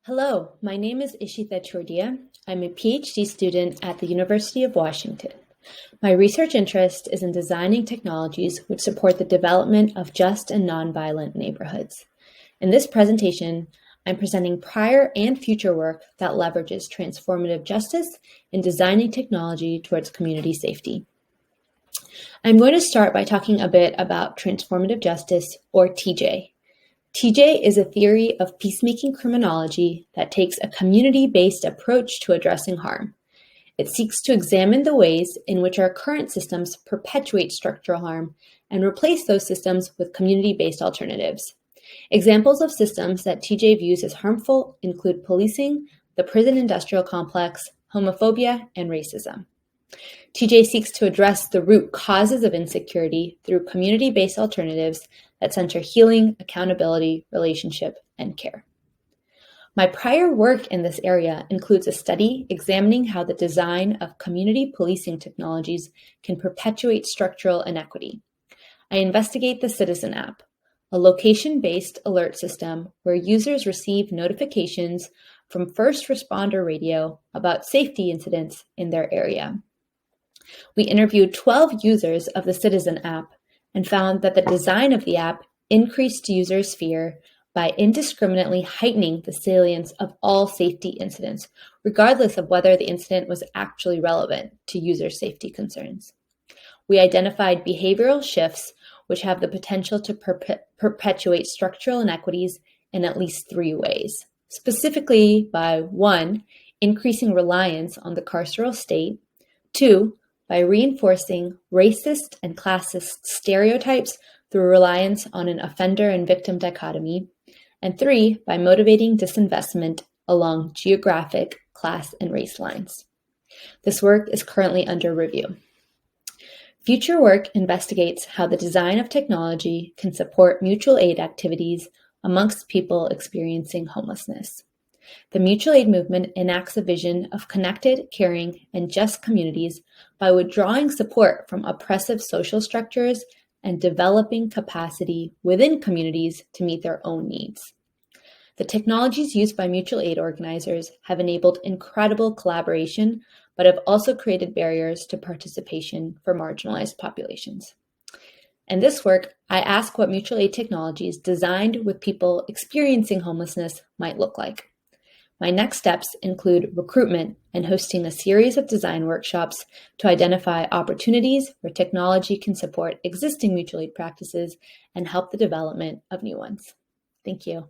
Hello, my name is Ishita Chordia. I'm a PhD student at the University of Washington. My research interest is in designing technologies which support the development of just and nonviolent neighborhoods. In this presentation, I'm presenting prior and future work that leverages transformative justice in designing technology towards community safety. I'm going to start by talking a bit about transformative justice, or TJ. TJ is a theory of peacemaking criminology that takes a community-based approach to addressing harm. It seeks to examine the ways in which our current systems perpetuate structural harm and replace those systems with community-based alternatives. Examples of systems that TJ views as harmful include policing, the prison industrial complex, homophobia, and racism. TJ seeks to address the root causes of insecurity through community-based alternatives that center healing, accountability, relationship, and care. My prior work in this area includes a study examining how the design of community policing technologies can perpetuate structural inequity. I investigate the Citizen app, a location-based alert system where users receive notifications from first responder radio about safety incidents in their area. We interviewed 12 users of the Citizen app and found that the design of the app increased users' fear by indiscriminately heightening the salience of all safety incidents, regardless of whether the incident was actually relevant to user safety concerns. We identified behavioral shifts which have the potential to perpetuate structural inequities in at least 3 ways, specifically by 1, increasing reliance on the carceral state, 2, by reinforcing racist and classist stereotypes through reliance on an offender and victim dichotomy, and 3, by motivating disinvestment along geographic, class, and race lines. This work is currently under review. Future work investigates how the design of technology can support mutual aid activities amongst people experiencing homelessness. The mutual aid movement enacts a vision of connected, caring, and just communities by withdrawing support from oppressive social structures and developing capacity within communities to meet their own needs. The technologies used by mutual aid organizers have enabled incredible collaboration, but have also created barriers to participation for marginalized populations. In this work, I ask what mutual aid technologies designed with people experiencing homelessness might look like. My next steps include recruitment and hosting a series of design workshops to identify opportunities where technology can support existing mutual aid practices and help the development of new ones. Thank you.